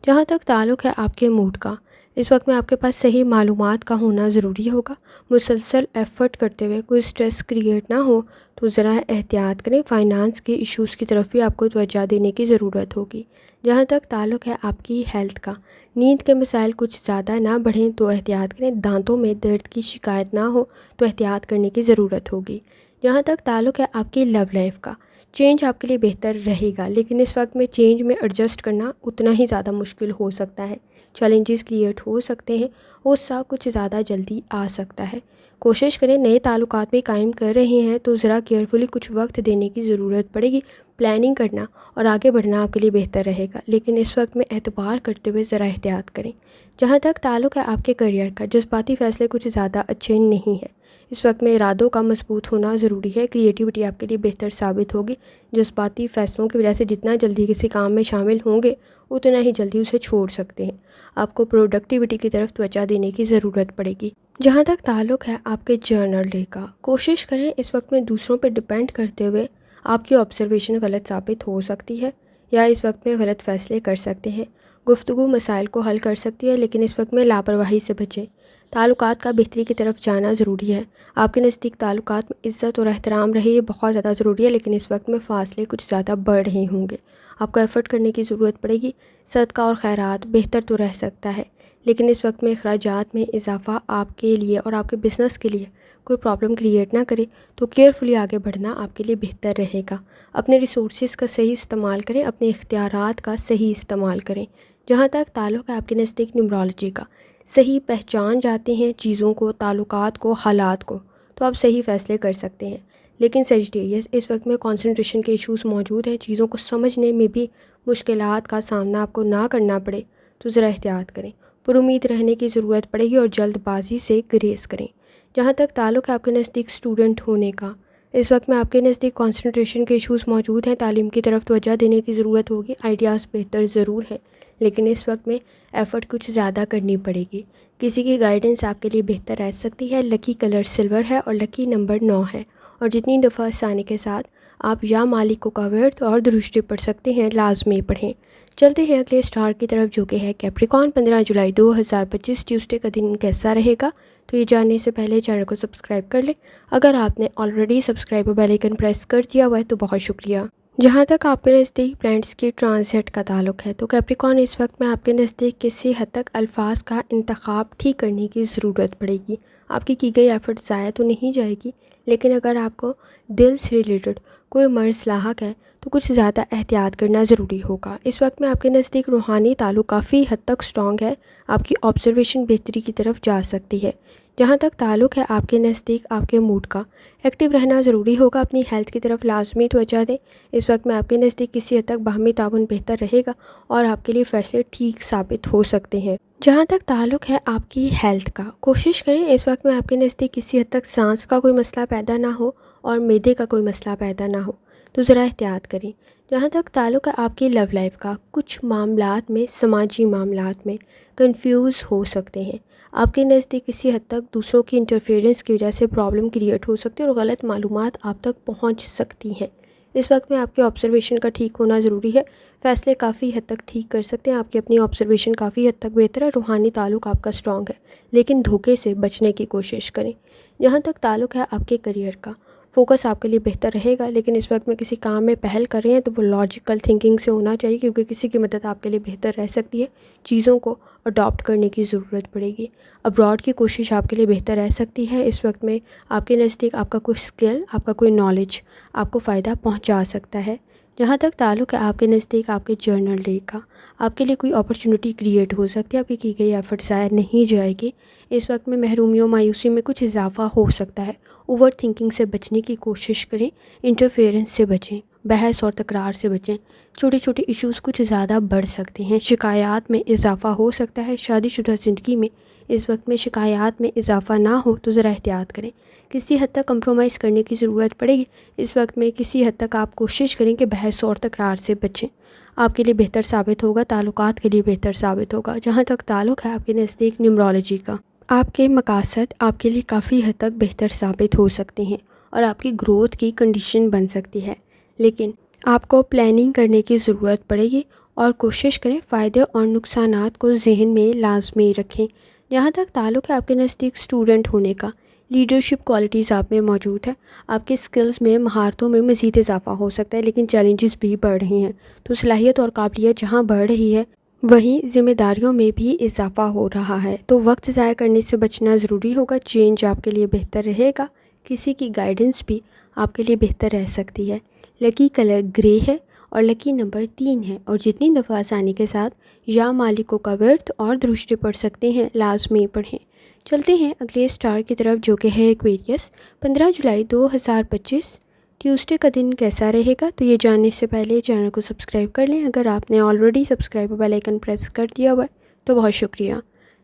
Speaker 1: جہاں تک تعلق ہے آپ کے موڈ کا، اس وقت میں آپ کے پاس صحیح معلومات کا ہونا ضروری ہوگا۔ مسلسل ایفرٹ کرتے ہوئے کوئی سٹریس کریٹ نہ ہو تو ذرا احتیاط کریں۔ فائنانس کے ایشوز کی طرف بھی آپ کو توجہ دینے کی ضرورت ہوگی۔ جہاں تک تعلق ہے آپ کی ہیلتھ کا، نیند کے مسائل کچھ زیادہ نہ بڑھیں تو احتیاط کریں۔ دانتوں میں درد کی شکایت نہ ہو تو احتیاط کرنے کی ضرورت ہوگی۔ جہاں تک تعلق ہے آپ کی لو لائف کا، چینج آپ کے لیے بہتر رہے گا، لیکن اس وقت میں چینج میں ایڈجسٹ کرنا اتنا ہی زیادہ مشکل ہو سکتا ہے۔ چیلنجز کریٹ ہو سکتے ہیں، غصہ کچھ زیادہ جلدی آ سکتا ہے۔ کوشش کریں، نئے تعلقات بھی قائم کر رہے ہیں تو ذرا کیئرفلی کچھ وقت دینے کی ضرورت پڑے گی۔ پلاننگ کرنا اور آگے بڑھنا آپ کے لیے بہتر رہے گا، لیکن اس وقت میں اعتبار کرتے ہوئے ذرا احتیاط کریں۔ جہاں تک تعلق ہے آپ کے کریئر کا، جذباتی فیصلے کچھ زیادہ اچھے نہیں ہیں۔ اس وقت میں ارادوں کا مضبوط ہونا ضروری ہے، کریٹیوٹی آپ کے لیے بہتر ثابت ہوگی۔ جذباتی فیصلوں کی وجہ سے جتنا جلدی کسی کام میں شامل ہوں گے اتنا ہی جلدی اسے چھوڑ سکتے ہیں۔ آپ کو پروڈکٹیوٹی کی طرف توجہ دینے کی ضرورت پڑے گی۔ جہاں تک تعلق ہے آپ کے جرنل ڈے کا، کوشش کریں اس وقت میں دوسروں پہ ڈپینڈ کرتے ہوئے آپ کی آبزرویشن غلط ثابت ہو سکتی ہے، یا اس وقت میں غلط فیصلے کر سکتے ہیں۔ گفتگو مسائل کو حل کر سکتی ہے، لیکن اس وقت میں لاپرواہی سے بچیں۔ تعلقات کا بہتری کی طرف جانا ضروری ہے۔ آپ کے نزدیک تعلقات میں عزت اور احترام رہے، یہ بہت زیادہ ضروری ہے، لیکن اس وقت میں فاصلے کچھ زیادہ بڑھ رہے ہوں گے۔ آپ کو ایفرٹ کرنے کی ضرورت پڑے گی۔ صدقہ اور خیرات بہتر تو رہ سکتا ہے، لیکن اس وقت میں اخراجات میں اضافہ آپ کے لیے اور آپ کے بزنس کے لیے کوئی پرابلم کریٹ نہ کرے، تو کیئرفلی آگے بڑھنا آپ کے لیے بہتر رہے گا۔ اپنے ریسورسز کا صحیح استعمال کریں، اپنے اختیارات کا صحیح استعمال کریں۔ جہاں تک تعلق ہے آپ کے نزدیک نیومرولوجی کا، صحیح پہچان جاتے ہیں چیزوں کو، تعلقات کو، حالات کو، تو آپ صحیح فیصلے کر سکتے ہیں۔ لیکن سیجیٹیریس، اس وقت میں کنسنٹریشن کے ایشوز موجود ہیں، چیزوں کو سمجھنے میں بھی مشکلات کا سامنا آپ کو نہ کرنا پڑے تو ذرا احتیاط کریں۔ پر امید رہنے کی ضرورت پڑے گی اور جلد بازی سے گریز کریں۔ جہاں تک تعلق ہے آپ کے نزدیک اسٹوڈنٹ ہونے کا، اس وقت میں آپ کے نزدیک کنسنٹریشن کے ایشوز موجود ہیں، تعلیم کی طرف توجہ دینے کی ضرورت ہوگی۔ آئیڈیاز بہتر ضرور ہیں، لیکن اس وقت میں ایفرٹ کچھ زیادہ کرنی پڑے گی۔ کسی کی گائیڈنس آپ کے لیے بہتر رہ سکتی ہے۔ لکی کلر سلور ہے اور لکی نمبر 9 ہے، اور جتنی دفعہ ثانی کے ساتھ آپ یا مالکوں کا ورد اور درشتے پڑھ سکتے ہیں لازمی پڑھیں۔ چلتے ہیں اگلے اسٹار کی طرف جو کہ ہے کیپریکون۔ 15 جولائی 2025 ٹیوزڈے کا دن کیسا رہے گا، تو یہ جاننے سے پہلے چینل کو سبسکرائب کر لیں۔ اگر آپ نے already subscribe bell icon press کر دیا ہوا ہے تو بہت شکریہ۔ جہاں تک آپ کے نزدیک پلینٹس کی ٹرانزٹ کا تعلق ہے، تو کیپریکون اس وقت میں آپ کے نزدیک کسی حد تک الفاظ کا انتخاب ٹھیک کرنے کی ضرورت پڑے گی۔ آپ کی گئی ایفرٹ ضائع تو نہیں جائے گی، لیکن اگر آپ کو دل سے ریلیٹڈ کوئی مرض لاحق ہے تو کچھ زیادہ احتیاط کرنا ضروری ہوگا۔ اس وقت میں آپ کے نزدیک روحانی تعلق کافی حد تک سٹرونگ ہے، آپ کی آبزرویشن بہتری کی طرف جا سکتی ہے۔ جہاں تک تعلق ہے آپ کے نزدیک آپ کے موڈ کا، ایکٹیو رہنا ضروری ہوگا، اپنی ہیلتھ کی طرف لازمی توجہ دیں۔ اس وقت میں آپ کے نزدیک کسی حد تک باہمی تعاون بہتر رہے گا اور آپ کے لیے فیصلے ٹھیک ثابت ہو سکتے ہیں۔ جہاں تک تعلق ہے آپ کی ہیلتھ کا، کوشش کریں اس وقت میں آپ کے نزدیک کسی حد تک سانس کا کوئی مسئلہ پیدا نہ ہو اور معدے کا کوئی مسئلہ پیدا نہ ہو، تو ذرا احتیاط کریں۔ جہاں تک تعلق ہے آپ کی لو لائف کا، کچھ معاملات میں، سماجی معاملات میں کنفیوز ہو سکتے ہیں۔ آپ کے نزدیک کسی حد تک دوسروں کی انٹرفیئرنس کی وجہ سے پرابلم کریٹ ہو سکتی ہے اور غلط معلومات آپ تک پہنچ سکتی ہیں۔ اس وقت میں آپ کے آبزرویشن کا ٹھیک ہونا ضروری ہے، فیصلے کافی حد تک ٹھیک کر سکتے ہیں، آپ کی اپنی آبزرویشن کافی حد تک بہتر ہے، روحانی تعلق آپ کا اسٹرانگ ہے، لیکن دھوکے سے بچنے کی کوشش کریں۔ جہاں تک تعلق ہے آپ کے کریئر کا، فوکس آپ کے لیے بہتر رہے گا، لیکن اس وقت میں کسی کام میں پہل کر رہے ہیں تو وہ لاجیکل تھنکنگ سے ہونا چاہیے، کیونکہ کسی کی مدد آپ کے لیے بہتر رہ سکتی ہے، چیزوں کو اڈاپٹ کرنے کی ضرورت پڑے گی۔ ابراڈ کی کوشش آپ کے لیے بہتر رہ سکتی ہے، اس وقت میں آپ کے نزدیک آپ کا کوئی اسکل، آپ کا کوئی نالج آپ کو فائدہ پہنچا سکتا ہے۔ جہاں تک تعلق ہے آپ کے نزدیک آپ کے جرنل ڈے کا، آپ کے لیے کوئی اپرچونٹی کریٹ ہو سکتی ہے، آپ کی گئی ایفرٹ ضائع نہیں جائے گی۔ اس وقت میں محرومی و مایوسی میں کچھ اضافہ ہو سکتا ہے، اوور تھنکنگ سے بچنے کی کوشش کریں، انٹرفیئرنس سے بچیں، بحث اور تکرار سے بچیں، چھوٹے چھوٹے ایشوز کچھ زیادہ بڑھ سکتے ہیں، شکایات میں اضافہ ہو سکتا ہے۔ شادی شدہ زندگی میں اس وقت میں شکایات میں اضافہ نہ ہو تو ذرا احتیاط کریں، کسی حد تک کمپرومائز کرنے کی ضرورت پڑے گی، اس وقت میں کسی حد تک آپ کوشش کریں کہ بحث اور تکرار سے بچیں، آپ کے لیے بہتر ثابت ہوگا، تعلقات کے لیے بہتر ثابت ہوگا۔ جہاں تک تعلق ہے آپ کے نزدیک نیومرولوجی کا، آپ کے مقاصد آپ کے لیے کافی حد تک بہتر ثابت ہو سکتے ہیں اور آپ کی گروتھ کی کنڈیشن بن سکتی ہے، لیکن آپ کو پلاننگ کرنے کی ضرورت پڑے گی اور کوشش کریں فائدے اور نقصانات کو ذہن میں لازمی رکھیں۔ جہاں تک تعلق ہے آپ کے نزدیک اسٹوڈنٹ ہونے کا، لیڈرشپ کوالٹیز آپ میں موجود ہے، آپ کے اسکلز میں، مہارتوں میں مزید اضافہ ہو سکتا ہے، لیکن چیلنجز بھی بڑھ رہے ہیں، تو صلاحیت اور قابلیت جہاں بڑھ رہی ہے وہیں ذمہ داریوں میں بھی اضافہ ہو رہا ہے، تو وقت ضائع کرنے سے بچنا ضروری ہوگا، چینج آپ کے لیے بہتر رہے گا، کسی کی گائیڈنس بھی آپ کے لیے بہتر رہ سکتی ہے۔ لکی کلر گرے ہے اور لکی نمبر 3 ہے، اور جتنی دفعہ آسانی کے ساتھ یا مالکوں کا ورت اور درشتے پڑھ سکتے ہیں لازمی پڑھیں۔ چلتے ہیں اگلے اسٹار کی طرف جو کہ ہے ایکویریس۔ 15 جولائی 2025 ٹیوزڈے کا دن کیسا رہے گا؟ تو یہ جاننے سے پہلے چینل کو سبسکرائب کر لیں، اگر آپ نے already subscribe bell icon press کر دیا ہوا ہے تو بہت شکریہ۔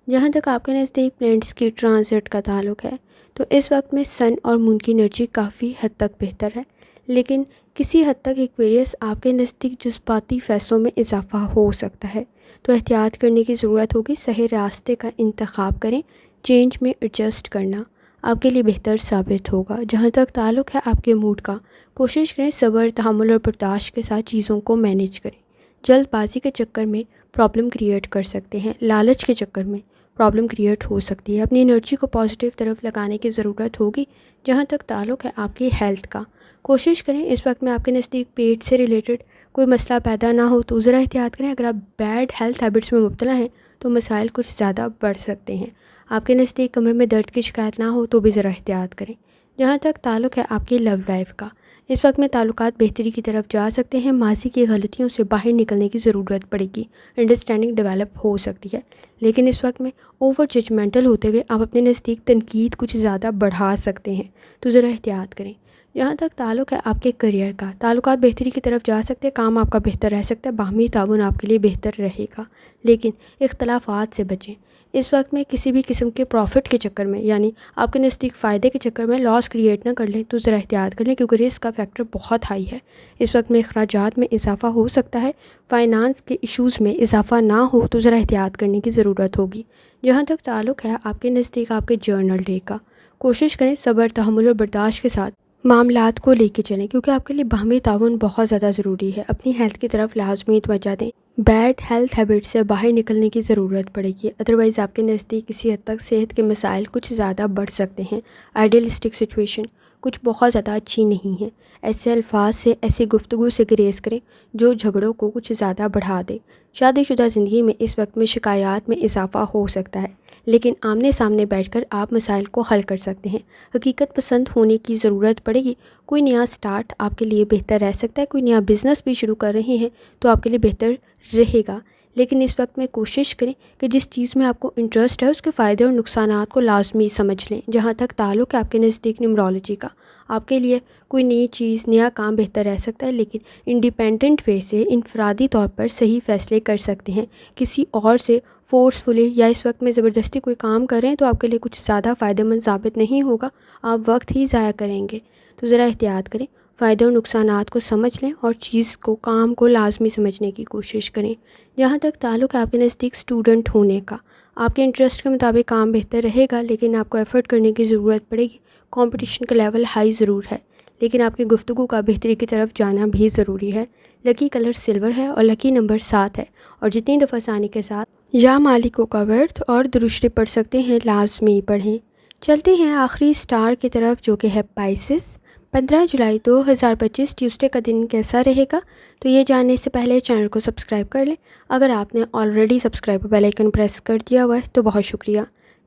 Speaker 1: جہاں تک آپ کے نزدیک پلینٹس کی ٹرانزٹ کا تعلق ہے تو اس وقت میں سن اور مون کی انرجی کافی حد تک بہتر ہے، لیکن کسی حد تک ایکویریس آپ کے نزدیک جذباتی فیصلوں میں اضافہ ہو سکتا ہے، تو احتیاط کرنے کی ضرورت ہوگی، صحیح راستے کا انتخاب کریں، چینج میں ایڈجسٹ کرنا آپ کے لیے بہتر ثابت ہوگا۔ جہاں تک تعلق ہے آپ کے موڈ کا، کوشش کریں صبر، تحمل اور برداشت کے ساتھ چیزوں کو مینیج کریں، جلد بازی کے چکر میں پرابلم کریٹ کر سکتے ہیں، لالچ کے چکر میں پرابلم کریٹ ہو سکتی ہے، اپنی انرجی کو پازیٹیو طرف لگانے کی ضرورت ہوگی۔ جہاں تک تعلق ہے آپ کی ہیلتھ کا، کوشش کریں اس وقت میں آپ کے نزدیک پیٹ سے ریلیٹڈ کوئی مسئلہ پیدا نہ ہو تو ذرا احتیاط کریں، اگر آپ بیڈ ہیلتھ ہیبٹس میں مبتلا ہیں تو مسائل کچھ زیادہ بڑھ سکتے ہیں، آپ کے نزدیک کمر میں درد کی شکایت نہ ہو تو بھی ذرا احتیاط کریں۔ جہاں تک تعلق ہے آپ کی لو لائف کا، اس وقت میں تعلقات بہتری کی طرف جا سکتے ہیں، ماضی کی غلطیوں سے باہر نکلنے کی ضرورت پڑے گی، انڈرسٹینڈنگ ڈیولپ ہو سکتی ہے، لیکن اس وقت میں اوور ججمنٹل ہوتے ہوئے آپ اپنے نزدیک تنقید کچھ زیادہ بڑھا سکتے ہیں، تو ذرا احتیاط کریں۔ جہاں تک تعلق ہے آپ کے کریئر کا، تعلقات بہتری کی طرف جا سکتے ہیں، کام آپ کا بہتر رہ سکتا ہے، باہمی تعاون آپ کے لیے بہتر رہے گا، لیکن اختلافات سے بچیں۔ اس وقت میں کسی بھی قسم کے پروفٹ کے چکر میں، یعنی آپ کے نزدیک فائدے کے چکر میں لاس کریٹ نہ کر لیں تو ذرا احتیاط کر لیں، کیونکہ رسک کا فیکٹر بہت ہائی ہے، اس وقت میں اخراجات میں اضافہ ہو سکتا ہے، فائنانس کے ایشوز میں اضافہ نہ ہو تو ذرا احتیاط کرنے کی ضرورت ہوگی۔ جہاں تک تعلق ہے آپ کے نزدیک آپ کے جرنل ڈے کا، کوشش کریں صبر، تحمل اور برداشت کے ساتھ معاملات کو لے کے چلیں، کیونکہ آپ کے لیے باہمی تعاون بہت زیادہ ضروری ہے، اپنی ہیلتھ کی طرف لازمی توجہ دیں، بیڈ ہیلتھ ہیبٹ سے باہر نکلنے کی ضرورت پڑے گی، ادروائز آپ کے نزدیک کسی حد تک صحت کے مسائل کچھ زیادہ بڑھ سکتے ہیں، آئیڈیلسٹک سچویشن کچھ بہت زیادہ اچھی نہیں ہے، ایسے الفاظ سے، ایسی گفتگو سے گریز کریں جو جھگڑوں کو کچھ زیادہ بڑھا دے۔ شادی شدہ زندگی میں اس وقت میں شکایات میں اضافہ ہو سکتا ہے، لیکن آمنے سامنے بیٹھ کر آپ مسائل کو حل کر سکتے ہیں، حقیقت پسند ہونے کی ضرورت پڑے گی، کوئی نیا سٹارٹ آپ کے لیے بہتر رہ سکتا ہے، کوئی نیا بزنس بھی شروع کر رہے ہیں تو آپ کے لیے بہتر رہے گا، لیکن اس وقت میں کوشش کریں کہ جس چیز میں آپ کو انٹرسٹ ہے اس کے فائدے اور نقصانات کو لازمی سمجھ لیں۔ جہاں تک تعلق ہے آپ کے نزدیک نیومرولوجی کا، آپ کے لیے کوئی نئی چیز، نیا کام بہتر رہ سکتا ہے، لیکن انڈیپینڈنٹ وے سے، انفرادی طور پر صحیح فیصلے کر سکتے ہیں، کسی اور سے فورسفلی یا اس وقت میں زبردستی کوئی کام کر رہے ہیں تو آپ کے لیے کچھ زیادہ فائدہ مند ثابت نہیں ہوگا، آپ وقت ہی ضائع کریں گے، تو ذرا احتیاط کریں، فائدے اور نقصانات کو سمجھ لیں اور چیز کو، کام کو لازمی سمجھنے کی کوشش کریں۔ جہاں تک تعلق ہے آپ کے نزدیک اسٹوڈنٹ ہونے کا، آپ کے انٹرسٹ کے مطابق کام بہتر رہے گا، لیکن آپ کو ایفرٹ کرنے کی ضرورت پڑے گی، کمپٹیشن کا لیول ہائی ضرور ہے، لیکن آپ کی گفتگو کا بہتری کی طرف جانا بھی ضروری ہے۔ لکی کلر سلور ہے اور لکی نمبر 7 ہے، اور جتنی دفعہ آسانی کے ساتھ یا مالکوں کا ورد اور درشتی پڑھ سکتے ہیں لازمی پڑھیں۔ چلتے ہیں آخری سٹار کی طرف جو کہ ہے پائسس۔ 15 جولائی 2025 ٹیوزڈے کا دن کیسا رہے گا؟ تو یہ جاننے سے پہلے چینل کو سبسکرائب کر لیں۔ اگر آپ نے already subscribe bell icon press کر دیا ہوا ہے تو بہت شکریہ۔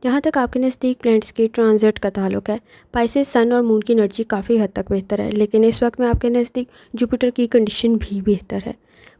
Speaker 1: جہاں تک آپ کے نزدیک پلینٹس کی ٹرانزٹ کا تعلق ہے، پائسس سن اور مون کی انرجی کافی حد تک بہتر ہے، لیکن اس وقت میں آپ کے نزدیک جوپیٹر کی کنڈیشن بھی بہتر ہے۔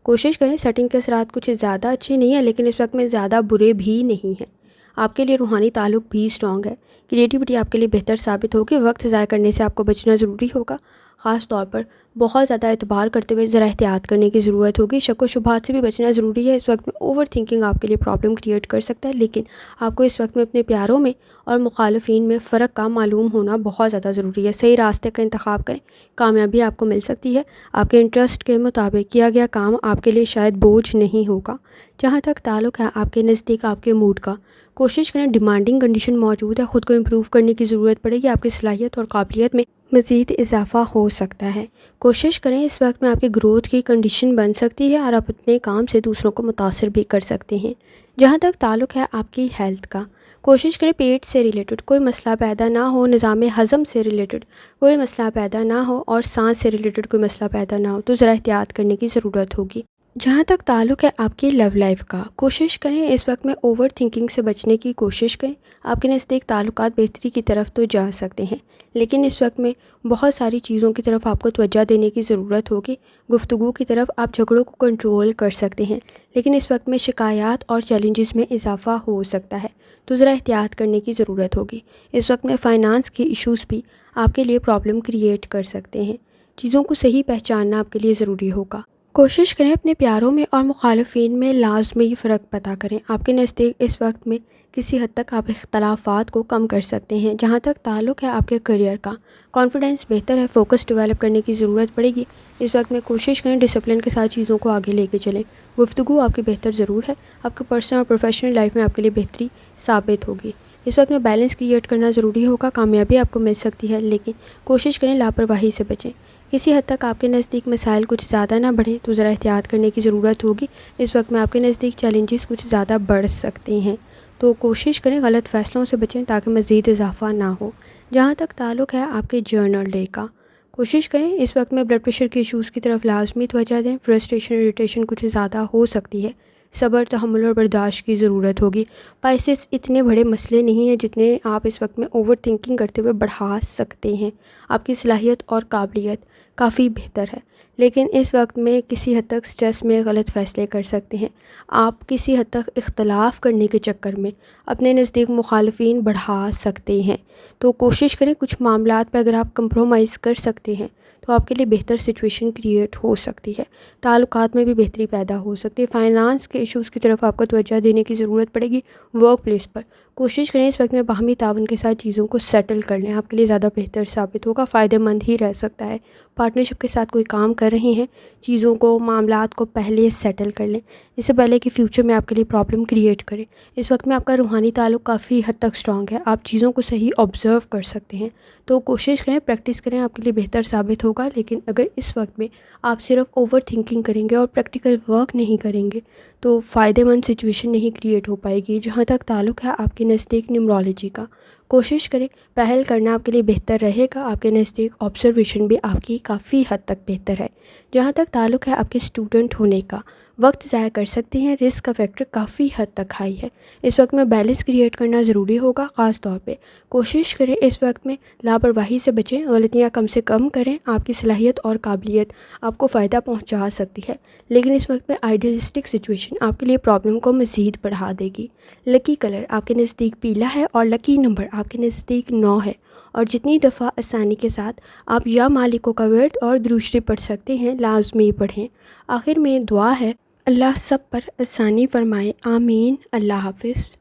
Speaker 1: کوشش کریں، سیٹنگ کے اثرات کچھ زیادہ اچھے نہیں ہیں لیکن اس وقت میں زیادہ برے بھی نہیں ہیں۔ آپ کے لیے روحانی تعلق بھی اسٹرانگ ہے، کریٹیوٹی آپ کے لیے بہتر ثابت ہوگی۔ وقت ضائع کرنے سے آپ کو بچنا ضروری ہوگا، خاص طور پر بہت زیادہ اعتبار کرتے ہوئے ذرا احتیاط کرنے کی ضرورت ہوگی۔ شک و شبہات سے بھی بچنا ضروری ہے۔ اس وقت میں اوور تھنکنگ آپ کے لیے پرابلم کریٹ کر سکتا ہے، لیکن آپ کو اس وقت میں اپنے پیاروں میں اور مخالفین میں فرق کا معلوم ہونا بہت زیادہ ضروری ہے۔ صحیح راستے کا انتخاب کریں، کامیابی آپ کو مل سکتی ہے۔ آپ کے انٹرسٹ کے مطابق کیا گیا کام آپ کے لیے شاید بوجھ نہیں ہوگا۔ جہاں تک تعلق ہے آپ کے نزدیک آپ کے موڈ کا، کوشش کریں، ڈیمانڈنگ کنڈیشن موجود ہے، خود کو امپروو کرنے کی ضرورت پڑے گی۔ آپ کی صلاحیت اور قابلیت میں مزید اضافہ ہو سکتا ہے۔ کوشش کریں، اس وقت میں آپ کی گروتھ کی کنڈیشن بن سکتی ہے اور آپ اپنے کام سے دوسروں کو متاثر بھی کر سکتے ہیں۔ جہاں تک تعلق ہے آپ کی ہیلتھ کا، کوشش کریں پیٹ سے ریلیٹڈ کوئی مسئلہ پیدا نہ ہو، نظام ہضم سے ریلیٹڈ کوئی مسئلہ پیدا نہ ہو، اور سانس سے ریلیٹڈ کوئی مسئلہ پیدا نہ ہو، تو ذرا احتیاط کرنے کی ضرورت ہوگی۔ جہاں تک تعلق ہے آپ کی لو لائف کا، کوشش کریں اس وقت میں اوور تھنکنگ سے بچنے کی کوشش کریں۔ آپ کے نزدیک تعلقات بہتری کی طرف تو جا سکتے ہیں، لیکن اس وقت میں بہت ساری چیزوں کی طرف آپ کو توجہ دینے کی ضرورت ہوگی۔ گفتگو کی طرف آپ جھگڑوں کو کنٹرول کر سکتے ہیں، لیکن اس وقت میں شکایات اور چیلنجز میں اضافہ ہو سکتا ہے، تو ذرا احتیاط کرنے کی ضرورت ہوگی۔ اس وقت میں فائنانس کے ایشوز بھی آپ کے لیے پرابلم کریٹ کر سکتے ہیں۔ چیزوں کو صحیح پہچاننا آپ کے لیے ضروری ہوگا۔ کوشش کریں اپنے پیاروں میں اور مخالفین میں لازمی فرق پتہ کریں۔ آپ کے نزدیک اس وقت میں کسی حد تک آپ اختلافات کو کم کر سکتے ہیں۔ جہاں تک تعلق ہے آپ کے کریئر کا، کانفیڈنس بہتر ہے، فوکس ڈیولپ کرنے کی ضرورت پڑے گی۔ اس وقت میں کوشش کریں ڈسپلن کے ساتھ چیزوں کو آگے لے کے چلیں۔ گفتگو آپ کی بہتر ضرور ہے، آپ کے پرسنل اور پروفیشنل لائف میں آپ کے لیے بہتری ثابت ہوگی۔ اس وقت میں بیلنس کریٹ کرنا ضروری ہوگا، کامیابی آپ کو مل سکتی ہے، لیکن کوشش کریں لاپرواہی سے بچیں۔ کسی حد تک آپ کے نزدیک مسائل کچھ زیادہ نہ بڑھیں تو ذرا احتیاط کرنے کی ضرورت ہوگی۔ اس وقت میں آپ کے نزدیک چیلنجز کچھ زیادہ بڑھ سکتے ہیں، تو کوشش کریں غلط فیصلوں سے بچیں تاکہ مزید اضافہ نہ ہو۔ جہاں تک تعلق ہے آپ کے جرنل ڈے کا، کوشش کریں اس وقت میں بلڈ پریشر کے ایشوز کی طرف لازمی توجہ دیں۔ فرسٹریشن اریٹیشن کچھ زیادہ ہو سکتی ہے، صبر، تحمل اور برداشت کی ضرورت ہوگی۔ پائسس اتنے بڑے مسئلے نہیں ہیں جتنے آپ اس وقت میں اوور تھنکنگ کرتے ہوئے بڑھا سکتے ہیں۔ آپ کی صلاحیت اور قابلیت کافی بہتر ہے، لیکن اس وقت میں کسی حد تک سٹریس میں غلط فیصلے کر سکتے ہیں۔ آپ کسی حد تک اختلاف کرنے کے چکر میں اپنے نزدیک مخالفین بڑھا سکتے ہیں، تو کوشش کریں کچھ معاملات پہ اگر آپ کمپرومائز کر سکتے ہیں تو آپ کے لیے بہتر سچویشن کریٹ ہو سکتی ہے۔ تعلقات میں بھی بہتری پیدا ہو سکتی ہے۔ فائنانس کے ایشوز کی طرف آپ کو توجہ دینے کی ضرورت پڑے گی۔ ورک پلیس پر کوشش کریں اس وقت میں باہمی تعاون کے ساتھ چیزوں کو سیٹل کر لیں، آپ کے لیے زیادہ بہتر ثابت ہوگا، فائدہ مند ہی رہ سکتا ہے۔ پارٹنرشپ کے ساتھ کوئی کام کر رہے ہیں، چیزوں کو، معاملات کو پہلے سیٹل کر لیں، اس سے پہلے کہ فیوچر میں آپ کے لیے پرابلم کریٹ کریں۔ اس وقت میں آپ کا روحانی تعلق کافی حد تک اسٹرانگ ہے، آپ چیزوں کو صحیح آبزرو کر سکتے ہیں، تو کوشش کریں، پریکٹس کریں، آپ کے لیے بہتر ثابت ہوگا۔ لیکن اگر اس وقت میں آپ صرف اوور تھنکنگ کریں گے اور پریکٹیکل ورک نہیں کریں گے تو فائدہ مند سچویشن نہیں کریٹ ہو پائے گی۔ جہاں تک تعلق ہے آپ کے نزدیک نیومرولوجی کا، کوشش کریں پہل کرنا آپ کے لیے بہتر رہے گا۔ آپ کے نزدیک آبزرویشن بھی آپ کی کافی حد تک بہتر ہے۔ جہاں تک تعلق ہے آپ کے اسٹوڈنٹ ہونے کا، وقت ضائع کر سکتے ہیں، رسک کا فیکٹر کافی حد تک ہائی ہے۔ اس وقت میں بیلنس کریٹ کرنا ضروری ہوگا، خاص طور پہ کوشش کریں اس وقت میں لاپرواہی سے بچیں، غلطیاں کم سے کم کریں۔ آپ کی صلاحیت اور قابلیت آپ کو فائدہ پہنچا سکتی ہے، لیکن اس وقت میں آئیڈیلسٹک سچویشن آپ کے لیے پرابلم کو مزید بڑھا دے گی۔ لکی کلر آپ کے نزدیک پیلا ہے اور لکی نمبر آپ کے نزدیک 9 ہے، اور جتنی دفعہ آسانی کے ساتھ آپ یا مالکوں کا ورد اور درشتی پڑھ سکتے ہیں لازمی پڑھیں۔ آخر میں دعا ہے، اللہ سب پر آسانی فرمائے، آمین۔ اللہ حافظ۔